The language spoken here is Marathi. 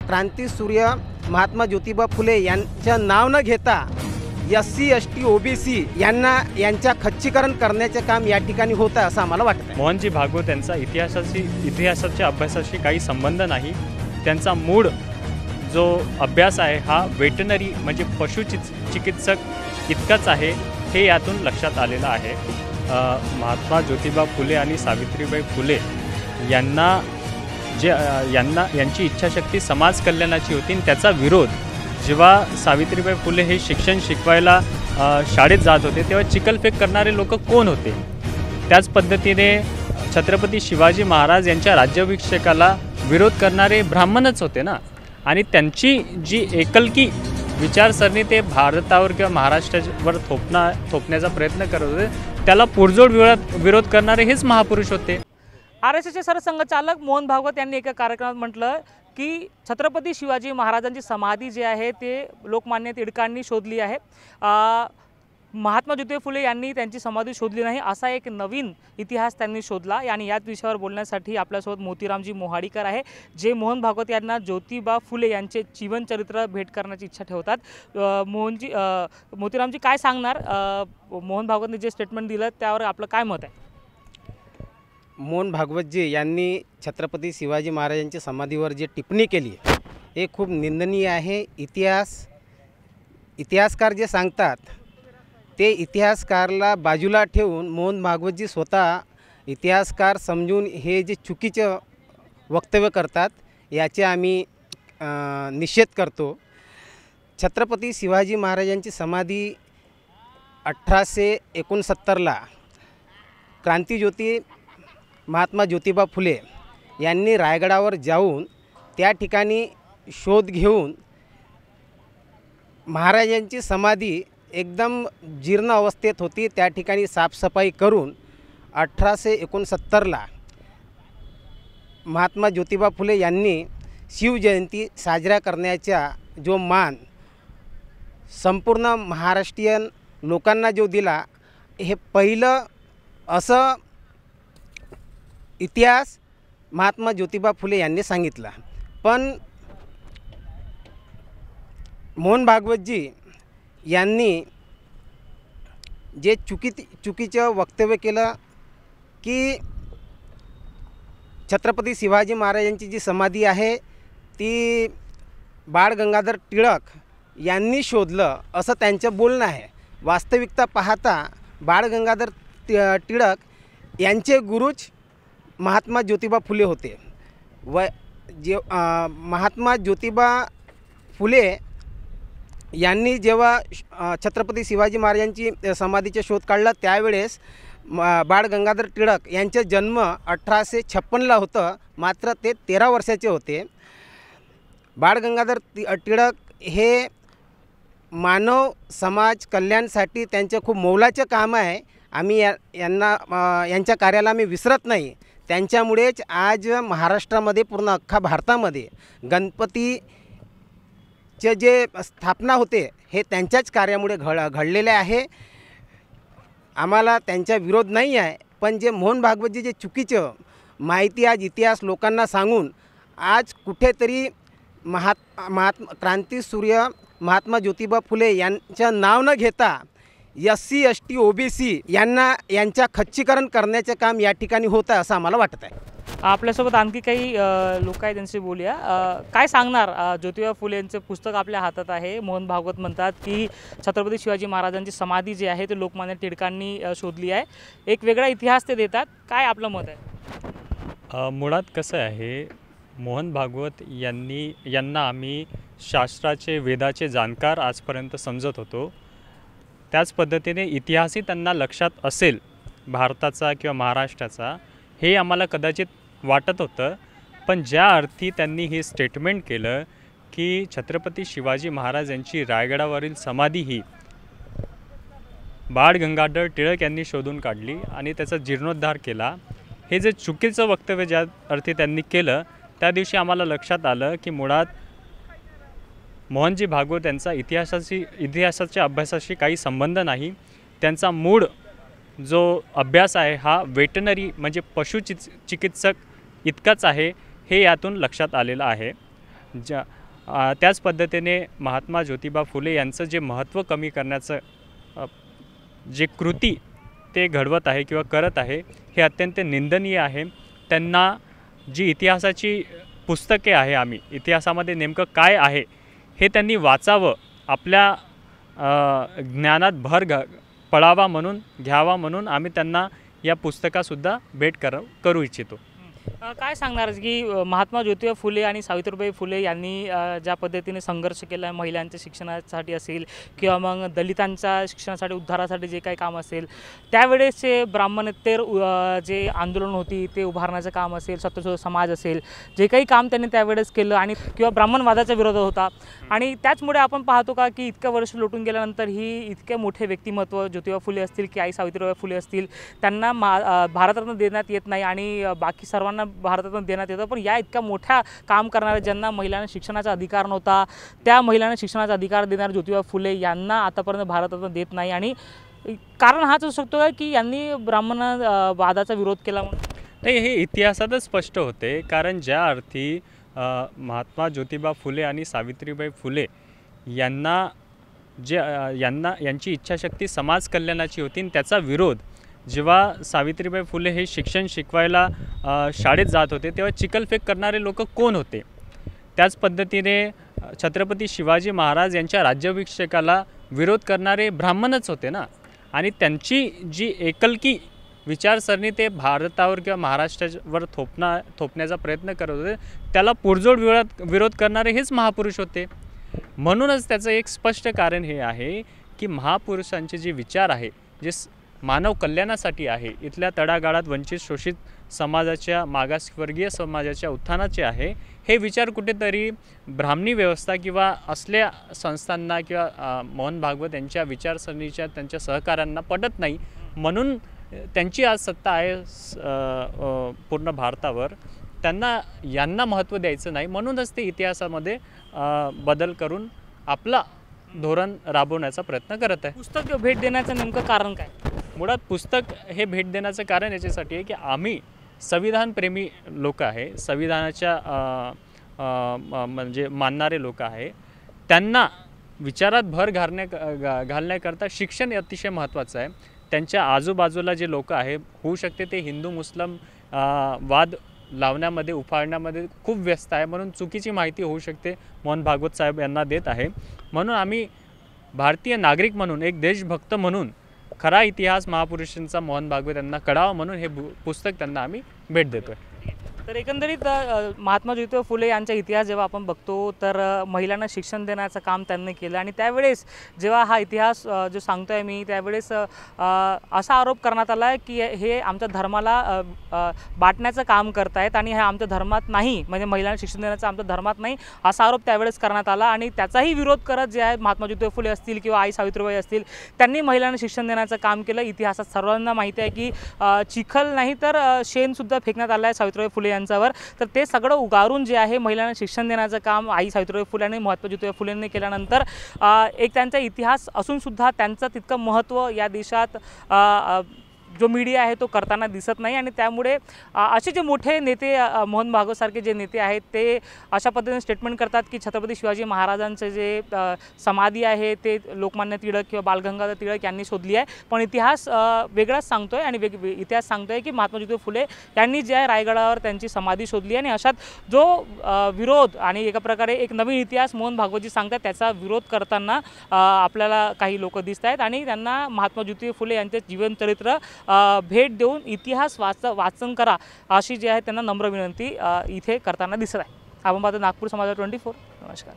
क्रांतीसूर्य महात्मा ज्योतिबा फुले यांचं नाव न घेता SC ST OBC यांच्या खच्चीकरण करण्याचे काम या ठिकाणी होतं असं आम्हाला वाटतं. मोहनजी भागवत यांचा इतिहासाच्या अभ्यासाशी काही संबंध नाही. त्यांचा मूळ जो अभ्यास आहे हा वेटनरी म्हणजे पशुचिकित्सक इतकाच आहे, हे यातून लक्षात आलेलं आहे. महात्मा ज्योतिबा फुले आणि सावित्रीबाई फुले यांची इच्छाशक्ती समाज कल्याणाची होती आणि त्याचा विरोध जेव्हा सावित्रीबाई फुले हे शिक्षण शिकवायला शाळेत जात होते तेव्हा चिखलफेक करणारे लोक कोण होते. त्याच पद्धतीने छत्रपती शिवाजी महाराज यांच्या राज्याभिषेकाला विरोध करणारे ब्राह्मणच होते ना. आणि त्यांची जी एकलकी विचारसरणी ते भारतावर किंवा महाराष्ट्रावर थोपण्याचा प्रयत्न करत होते, त्याला पुरजोड विरोध करणारे हेच महापुरुष होते. RSSचे सरसंघचालक मोहन भागवत यांनी एका कार्यक्रमात म्हटलं की छत्रपती शिवाजी महाराजांची समाधी जी आहे ते लोकमान्य टिळकांनी शोधली आहे. महात्मा ज्योतिबा फुले यांनी त्यांची समाधी शोधली नाही, असा एक नवीन इतिहास त्यांनी शोधला. आणि याच विषयावर बोलण्यासाठी आपल्यासोबत मोतीरामजी मोहाडीकर आहे, जे मोहन भागवत यांना ज्योतिबा फुले यांचे जीवनचरित्र भेट करण्याची इच्छा ठेवतात. मोतीरामजी काय सांगणार, मोहन भागवतने जे स्टेटमेंट दिलं त्यावर आपलं काय मत आहे? मोहन भागवतजी यांनी छत्रपती शिवाजी महाराजांच्या समाधीवर जी टिप्पणी केली हे खूप निंदनीय आहे. इतिहासकार जे सांगतात ते इतिहासकारला बाजूला ठेवून मोहन भागवतजी स्वतः इतिहासकार समजून हे जे चुकीचं वक्तव्य करतात याचे आम्ही निषेध करतो. छत्रपती शिवाजी महाराजांची समाधी 1869ला क्रांतिज्योती महात्मा ज्योतिबा फुले यांनी रायगडावर जाऊन त्या ठिकाणी शोध घेऊन महाराजांची समाधी एकदम जीर्ण अवस्थेत होती, त्या ठिकाणी साफसफाई करून 1869ला महात्मा ज्योतिबा फुले यांनी शिवजयंती साजरा करण्याचा जो मान संपूर्ण महाराष्ट्रीयन लोकांना जो दिला, हे पहिलं असं इतिहास महात्मा ज्योतिबा फुले यांनी सांगितला. पण मोहन भागवतजी यांनी जे चुकीचं वक्तव्य केलं की छत्रपती शिवाजी महाराजांची जी समाधी आहे ती बाळ गंगाधर टिळक यांनी शोधलं असं त्यांचं बोलणं आहे. वास्तविकता पाहता बाळ गंगाधर टिळक यांचे गुरुच महात्मा ज्योतिबा फुले होते. महात्मा ज्योतिबा फुले यांनी जेव्हा छत्रपती शिवाजी महाराजांची समाधीचा शोध काढला त्यावेळेस बाळ गंगाधर टिळक यांचा जन्म 1856ला होतं, मात्र ते 13 वर्षाचे होते. बाळ गंगाधर टिळक हे मानव समाज कल्याणासाठी त्यांचं खूप मोलाचं काम आहे. आम्ही यांच्या कार्याला आम्ही विसरत नाही. त्यांच्यामुळेच आज महाराष्ट्रामध्ये पूर्ण अख्खा भारतामध्ये गणपतीचे जे स्थापना होते हे त्यांच्याच कार्यामुळे घडलेले आहे. आम्हाला त्यांचा विरोध नाही आहे, पण जे मोहन भागवतजी जे चुकीचं माहिती आज इतिहास लोकांना सांगून आज कुठेतरी क्रांतीसूर्य महात्मा ज्योतिबा फुले यांचं नाव न घेता SC ST OBC यांच्या खच्चीकरण करण्याचे काम या ठिकाणी होतं असं आम्हाला वाटत आहे. आपल्यासोबत आणखी काही लोक आहेत, त्यांची बोलूया. काय सांगणार, ज्योतिबा फुले यांचं पुस्तक आपल्या हातात आहे. मोहन भागवत म्हणतात की छत्रपती शिवाजी महाराजांची समाधी जी आहे ते लोकमान्य टिळकांनी शोधली आहे, एक वेगळा इतिहास ते देतात. काय आपलं मत आहे? मुळात कसं आहे, मोहन भागवत यांना आम्ही शास्त्राचे वेदाचे जाणकार आजपर्यंत समजत होतो. त्याच पद्धतीने इतिहासही त्यांना लक्षात असेल भारताचा किंवा महाराष्ट्राचा, हे आम्हाला कदाचित वाटत होतं. पण ज्या अर्थी त्यांनी हे स्टेटमेंट केलं की छत्रपती शिवाजी महाराज यांची रायगडावरील समाधी ही बाळ गंगाधर टिळक यांनी शोधून काढली आणि त्याचा जीर्णोद्धार केला, हे जे चुकीचं वक्तव्य ज्या अर्थी त्यांनी केलं, त्या दिवशी आम्हाला लक्षात आलं की मुळात मोहनजी भागवत यांचा इतिहासाच्या अभ्यासाशी काही संबंध नाही. त्यांचा मूळ जो अभ्यास आहे हा वेटनरी म्हणजे पशुचिकित्सक इतकाच आहे, हे यातून लक्षात आलेलं आहे. त्याच पद्धतीने महात्मा ज्योतिबा फुले यांचं जे महत्त्व कमी करण्याचं जे कृती ते घडवत आहे किंवा करत आहे हे अत्यंत निंदनीय आहे. त्यांना जी इतिहासाची पुस्तके आहे, आम्ही इतिहासामध्ये नेमकं काय आहे हे त्यांनी वाचावं, आपल्या ज्ञानात भर पडावा म्हणून घ्यावा म्हणून आम्ही त्यांना या पुस्तकासुद्धा भेट करू इच्छितो. काय सांगणार की महात्मा ज्योतिबा फुले आणि सावित्रीबाई फुले यांनी ज्या पद्धतीने संघर्ष केला आहे महिलांच्या शिक्षणासाठी असेल किंवा मग दलितांच्या शिक्षणासाठी उद्धारासाठी जे काही काम असेल, त्यावेळेसचे ब्राह्मणेतर जे आंदोलन होती ते उभारण्याचं काम असेल, सत्यशोधक समाज असेल, जे काही काम त्यांनी त्यावेळेस केलं आणि किंवा ब्राह्मणवादाच्या विरोधात होता. आणि त्याचमुळे आपण पाहतो का की इतकं वर्ष लोटून गेल्यानंतर ही इतके मोठे व्यक्तिमत्व ज्योतिबा फुले असतील की आई सावित्रीबाई फुले असतील त्यांना भारतरत्न देण्यात येत नाही आणि बाकी सर्वांना भारतातून देण्यात येतं. पण या इतक्या मोठ्या काम करणाऱ्या ज्यांना महिलांना शिक्षणाचा अधिकार नव्हता त्या महिलांना शिक्षणाचा अधिकार देणारे ज्योतिबा फुले यांना आतापर्यंत भारतातून देत नाही. आणि कारण हाच असू शकतो की यांनी ब्राह्मणवादाचा विरोध केला म्हणून नाही, हे इतिहासातच स्पष्ट होते. कारण ज्या अर्थी महात्मा ज्योतिबा फुले आणि सावित्रीबाई फुले यांना यांची इच्छाशक्ती समाज कल्याणाची होती आणि त्याचा विरोध जेव्हा सावित्रीबाई फुले हे शिक्षण शिकवायला शाळेत जात होते तेव्हा चिखलफेक करणारे लोक कोण होते? त्याच पद्धतीने छत्रपती शिवाजी महाराज यांच्या राज्याभिषेकाला विरोध करणारे ब्राह्मणच होते ना. आणि त्यांची जी एकलकी विचारसरणी ते भारतावर किंवा महाराष्ट्रावर थोपण्याचा प्रयत्न करत होते, त्याला पुरजोड विरोध करणारे हेच महापुरुष होते. म्हणूनच त्याचं एक स्पष्ट कारण हे आहे की महापुरुषांचे जे विचार आहे, जे मानव कल्याणासाठी आहे, इथल्या तळागाळात वंचित शोषित समाजाच्या मागासवर्गीय समाजाच्या उत्थानाचे आहे, हे विचार कुठेतरी ब्राह्मणी व्यवस्था किंवा असल्या संस्थांना किंवा मोहन भागवत यांच्या विचारसरणीच्या त्यांच्या सहकाऱ्यांना पटत नाही. म्हणून त्यांची आज सत्ता आहे पूर्ण भारतावर. यांना महत्त्व द्यायचं नाही, म्हणूनच ते इतिहासामध्ये बदल करून आपला धोरण राबवण्याचा प्रयत्न करत आहे. पुस्तक भेट देण्याचं नेमकं कारण काय? मुळात पुस्तक हे भेट देण्याचं कारण याच्यासाठी आहे की आम्ही संविधानप्रेमी लोक आहे, संविधानाच्या म्हणजे मानणारे लोक आहे. त्यांना विचारात भर घालण्याकरता शिक्षण अतिशय महत्त्वाचं आहे. त्यांच्या आजूबाजूला जे लोक आहे, होऊ शकते ते हिंदू मुस्लिम वाद लावण्यामध्ये उफाळण्यामध्ये खूप व्यस्त आहे, म्हणून चुकीची माहिती होऊ शकते मोहन भागवत साहेब यांना देत आहे. म्हणून आम्ही भारतीय नागरिक म्हणून, एक देशभक्त म्हणून खरा इतिहास महापुरुषांचा मोहन भागवत यांना कळावा म्हणून हे पुस्तक त्यांना आम्ही भेट देतो आहे. तर एकंदरीत महात्मा ज्योतिबा फुले यांचा इतिहास जेव्हा आपण बघतो तर महिलांना शिक्षण देण्याचं काम त्यांनी केलं. आणि त्यावेळेस जेव्हा हा इतिहास जो सांगतो आहे मी, त्यावेळेस असा आरोप करण्यात आला आहे की हे आमच्या धर्माला बाटण्याचं काम करत आहेत आणि हे आमच्या धर्मात नाही, म्हणजे महिलांना शिक्षण देण्याचं आमच्या धर्मात नाही असा आरोप त्यावेळेस करण्यात आला. आणि त्याचाही विरोध करत जे आहे महात्मा ज्योतिबा फुले असतील किंवा आई सावित्रीबाई असतील, त्यांनी महिलांना शिक्षण देण्याचं काम केलं. इतिहासात सर्वांना माहिती आहे की चिखल नाही तर शेणसुद्धा फेकण्यात आलं आहे सावित्रीबाई फुले यांच्यावर. तर ते सगळं उगारून जे आहे महिलांना शिक्षण देण्याचं काम आई सावित्रीबाई फुले आणि महात्मा ज्योतिबा फुलेंनी केल्यानंतर एक त्यांचा इतिहास असून सुद्धा त्यांचं तितकं महत्त्व या देशात जो मीडिया आहे तो करताना दिसत नाही. आणि त्यामुळे असे जे मोठे नेते मोहन भागवतसारखे जे नेते आहेत ते अशा पद्धतीने स्टेटमेंट करतात की छत्रपती शिवाजी महाराजांचे जे समाधी आहे ते लोकमान्य टिळक किंवा बालगंगाधर टिळक यांनी शोधली आहे. पण इतिहास वेगळाच सांगतोय आणि इतिहास सांगतोय की महात्मा ज्योतिबा फुले यांनी जे आहे रायगडावर त्यांची समाधी शोधली. आणि अशात जो विरोध आणि एका प्रकारे एक नवीन इतिहास मोहन भागवतजी सांगतात त्याचा विरोध करताना आपल्याला काही लोक दिसत आहेत. आणि त्यांना महात्मा ज्योतिबा फुले यांचे जीवनचरित्र भेट देऊन इतिहास वाचन करा अशी जी आहे त्यांना नम्र विनंती इथे करताना दिसत आहे. आपण पाहतो नागपूर समाचार 24. नमस्कार.